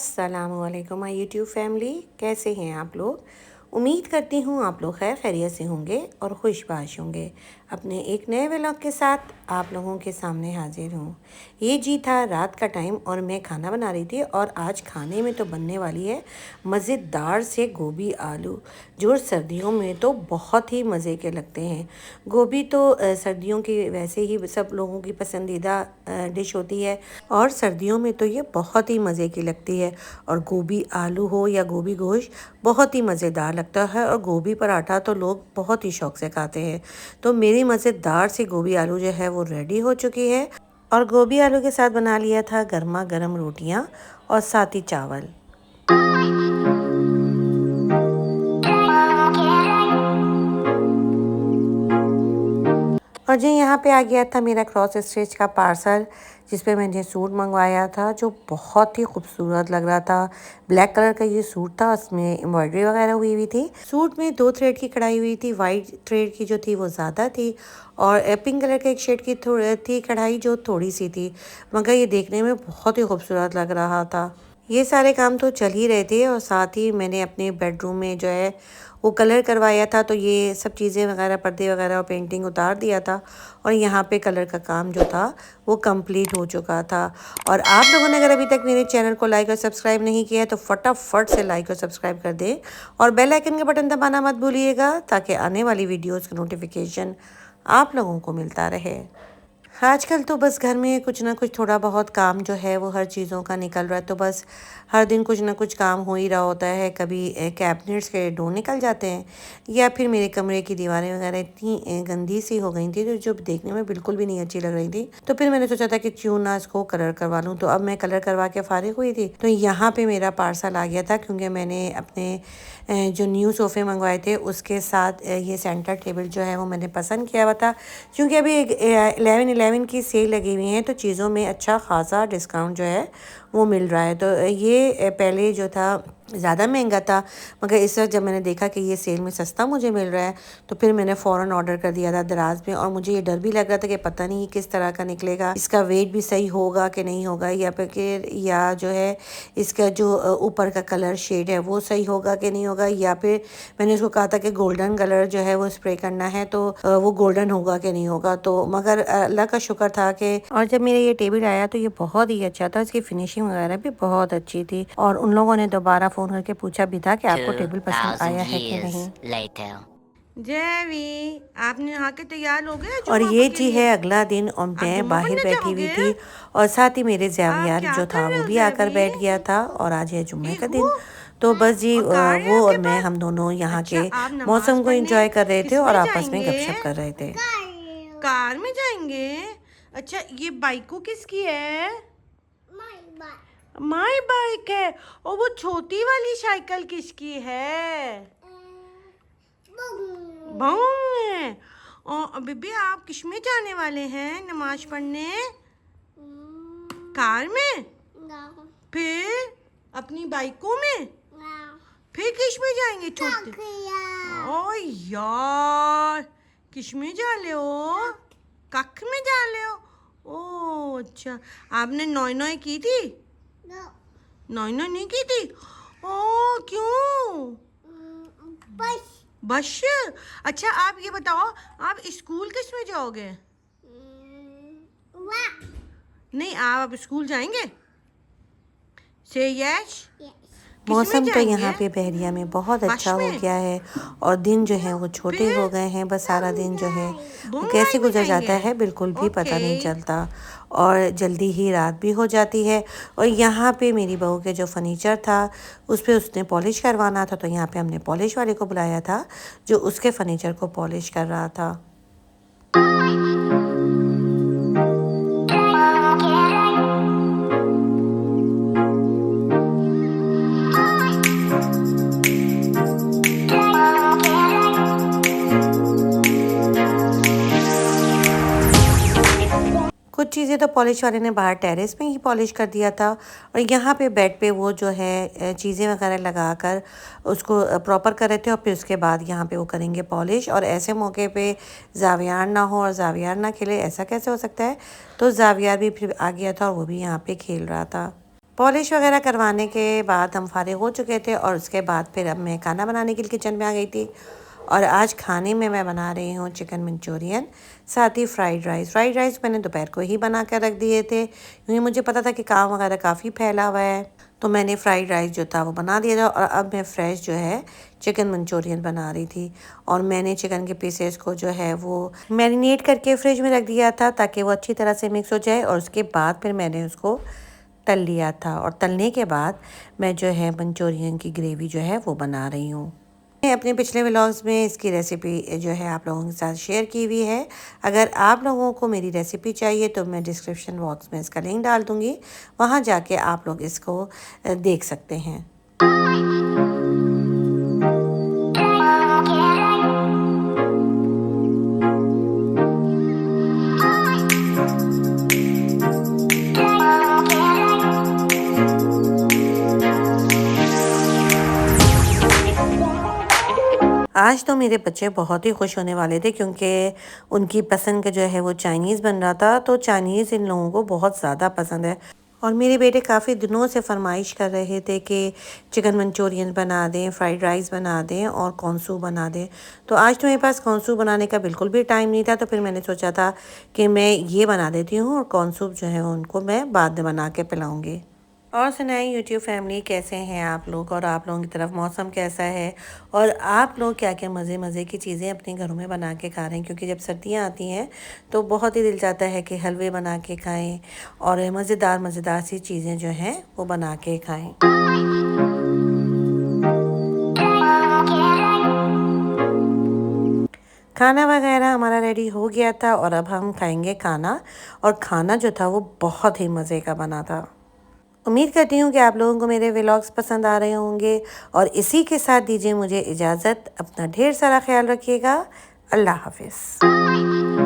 अस्सलामुअलैकुम my YouTube family, कैसे हैं आप लोग। उम्मीद करती हूँ आप लोग खैर खैरियत से होंगे और खुशबाश होंगे। अपने एक नए व्लॉग के साथ आप लोगों के सामने हाजिर हूँ। ये जी था रात का टाइम और मैं खाना बना रही थी और आज खाने में तो बनने वाली है मज़ेदार से गोभी आलू, जो सर्दियों में तो बहुत ही मज़े के लगते हैं। गोभी तो सर्दियों की वैसे ही सब लोगों की पसंदीदा डिश होती है और सर्दियों में तो ये बहुत ही मज़े की लगती है। और गोभी आलू हो या गोभी गोश्त बहुत ही मज़ेदार लगता है और गोभी पराठा तो लोग बहुत ही शौक़ से खाते हैं। तो मेरी मज़ेदार सी गोभी आलू जो है वो रेडी हो चुकी है और गोभी आलू के साथ बना लिया था गर्मा गर्म रोटियां और साथ ही चावल। और जी यहाँ पे आ गया था मेरा क्रॉस स्टिच का पार्सल, जिस पे मैंने सूट मंगवाया था जो बहुत ही खूबसूरत लग रहा था। ब्लैक कलर का ये सूट था, उसमें एम्ब्रॉयडरी वगैरह हुई हुई थी। सूट में 2 थ्रेड की कढ़ाई हुई थी, वाइट थ्रेड की जो थी वो ज़्यादा थी और पिंक कलर के एक शेड की थी कढ़ाई जो थोड़ी सी थी, मगर ये देखने में बहुत ही खूबसूरत लग रहा था। ये सारे काम तो चल ही रहे थे और साथ ही मैंने अपने बेडरूम में जो है वो कलर करवाया था, तो ये सब चीज़ें वगैरह पर्दे वगैरह और पेंटिंग उतार दिया था और यहाँ पे कलर का काम जो था वो कंप्लीट हो चुका था। और आप लोगों ने अगर अभी तक मेरे चैनल को लाइक और सब्सक्राइब नहीं किया है तो फटाफट से लाइक और सब्सक्राइब कर दें और बेल आइकन का बटन दबाना मत भूलिएगा, ताकि आने वाली वीडियोज़ का नोटिफिकेशन आप लोगों को मिलता रहे। आजकल तो बस घर में कुछ ना कुछ थोड़ा बहुत काम जो है वो हर चीज़ों का निकल रहा है, तो बस हर दिन कुछ ना कुछ काम हो ही रहा होता है। कभी कैबिनेट्स के डोर निकल जाते हैं या फिर मेरे कमरे की दीवारें वगैरह इतनी गंदी सी हो गई थी तो जो देखने में बिल्कुल भी नहीं अच्छी लग रही थी, तो फिर मैंने सोचा था कि क्यों ना इसको कलर करवा लूँ। तो अब मैं कलर करवा के फारिग हुई थी तो यहाँ पर मेरा पार्सल आ गया था, क्योंकि मैंने अपने जो न्यू सोफ़े मंगवाए थे उसके साथ ये सेंटर टेबल जो है वो मैंने पसंद किया हुआ था, क्योंकि अभी 11/11 की सेल लगी हुई है तो चीज़ों में अच्छा खासा डिस्काउंट जो है वो मिल रहा है। तो ये पहले जो था ज़्यादा महंगा था, मगर इस वक्त जब मैंने देखा कि ये सेल में सस्ता मुझे मिल रहा है तो फिर मैंने फ़ौरन ऑर्डर कर दिया था दराज में। और मुझे ये डर भी लग रहा था कि पता नहीं किस तरह का निकलेगा, इसका वेट भी सही होगा कि नहीं होगा, या जो है इसका जो ऊपर का कलर शेड है वो सही होगा कि नहीं होगा, या फिर मैंने उसको कहा था कि गोल्डन कलर जो है वो स्प्रे करना है तो वो गोल्डन होगा कि नहीं होगा। तो मगर अल्लाह का शुक्र था कि, और जब मेरा ये टेबल आया तो ये बहुत ही अच्छा था, इसकी फिनिशिंग वगैरह भी बहुत अच्छी थी। और उन लोगों ने दोबारा फ़ोन करके पूछा भी था कि आपको टेबल पसंद आया है कि नहीं। जैवी, आपने नहा के तैयार हो गए और जुम्मा ये के जी लिए? है अगला दिन और आप मैं जुम्मा बाहर पढ़ने बैठी हुई जाओगे? थी और साथ ही मेरे आप ज़ावियार क्या जो कर था रहे वो हो भी आकर जैवी? बैठ गया था और आज है जुम्मे का इहू दिन। तो बस जी और कार है वो और आपके मैं पास? हम दोनों यहाँ अच्छा, के आप नमाज मौसम को पढ़ने एंजॉय कर रहे थे और किसमें आपस में जाएंगे? गपशप कर रहे थे। कार में जाएंगे? अच्छा, ये बाइको किसकी है? माई बाइक है। और वो छोटी वाली साइकिल किसकी है? भाऊ है। और बीबी, आप किसमें जाने वाले हैं नमाज पढ़ने? कार में? फिर अपनी बाइकों में? फिर किस में जाएंगे छोटे? ओ यार, किस में जा ले हो? कख में जा ले हो? ओ अच्छा, आपने नॉय नॉय की थी? नॉय नॉय नहीं की थी? ओ क्यों? बस। अच्छा, आप ये बताओ, आप स्कूल किस में जाओगे? नहीं, आप स्कूल जाएंगे? से यस। किस में मौसम तो जाएंगे? यहाँ पे बहरिया में बहुत बस अच्छा हो में? गया है और दिन जो है वो छोटे फिर हो गए हैं। बस सारा दिन जो है वो बुंगाई कैसे में गुजर जाता जाएंगे? है बिल्कुल भी पता ओके। नहीं चलता और जल्दी ही रात भी हो जाती है। और यहाँ पे मेरी बहू के जो फर्नीचर था उस पे उसने पॉलिश करवाना था, तो यहाँ पे हमने पॉलिश वाले को बुलाया था जो उसके फर्नीचर को पॉलिश कर रहा था। कुछ चीज़ें तो पॉलिश वाले ने बाहर टेरेस में ही पॉलिश कर दिया था और यहाँ पे बेड पे वो जो है चीज़ें वगैरह लगाकर उसको प्रॉपर कर रहे थे और फिर उसके बाद यहाँ पे वो करेंगे पॉलिश। और ऐसे मौके पे ज़ावियार ना हो और ज़ावियार ना खेले, ऐसा कैसे हो सकता है। तो ज़ावियार भी फिर आ गया था और वो भी यहाँ पे खेल रहा था। पॉलिश वगैरह करवाने के बाद हम फारिग हो चुके थे और उसके बाद फिर अब मैं खाना बनाने के लिए किचन में आ गई थी। और आज खाने में मैं बना रही हूँ चिकन मंचूरियन, साथ ही फ्राइड राइस। फ्राइड राइस मैंने दोपहर को ही बना कर रख दिए थे क्योंकि मुझे पता था कि काम वगैरह काफ़ी फैला हुआ है, तो मैंने फ्राइड राइस जो था वो बना दिया था। और अब मैं फ्रेश जो है चिकन मंचूरियन बना रही थी। और मैंने चिकन के पीसेस को जो है वो मैरिनेट करके फ्रिज में रख दिया था ताकि वो अच्छी तरह से मिक्स हो जाए। और उसके बाद फिर मैंने उसको तल लिया था और तलने के बाद मैं जो है मंचूरियन की ग्रेवी जो है वो बना रही हूँ। मैं अपने पिछले व्लॉग्स में इसकी रेसिपी जो है आप लोगों के साथ शेयर की हुई है। अगर आप लोगों को मेरी रेसिपी चाहिए तो मैं डिस्क्रिप्शन बॉक्स में इसका लिंक डाल दूँगी, वहाँ जाके आप लोग इसको देख सकते हैं। आज तो मेरे बच्चे बहुत ही खुश होने वाले थे क्योंकि उनकी पसंद का जो है वो चाइनीज़ बन रहा था। तो चाइनीज़ इन लोगों को बहुत ज़्यादा पसंद है और मेरे बेटे काफ़ी दिनों से फरमाइश कर रहे थे कि चिकन मंचूरियन बना दें, फ्राइड राइस बना दें और कॉर्न सूप बना दें। तो आज तो मेरे पास कॉर्न सूप बनाने का बिल्कुल भी टाइम नहीं था, तो फिर मैंने सोचा था कि मैं ये बना देती हूँ और कॉर्न सूप जो है उनको मैं बाद में बना के पिलाऊँगी। और सुनाएं यूट्यूब फैमिली, कैसे हैं आप लोग और आप लोगों की तरफ मौसम कैसा है और आप लोग क्या क्या मज़े मज़े की चीज़ें अपने घरों में बना के खा रहे हैं। क्योंकि जब सर्दियां आती हैं तो बहुत ही दिल चाहता है कि हलवे बना के खाएं और मज़ेदार सी चीज़ें जो हैं वो बना के खाएं। खाना वगैरह हमारा रेडी हो गया था और अब हम खाएंगे खाना। और खाना जो था वो बहुत ही मज़े का बना था। उम्मीद करती हूँ कि आप लोगों को मेरे व्लॉग्स पसंद आ रहे होंगे और इसी के साथ दीजिए मुझे इजाज़त। अपना ढेर सारा ख्याल रखिएगा। अल्लाह हाफिज़।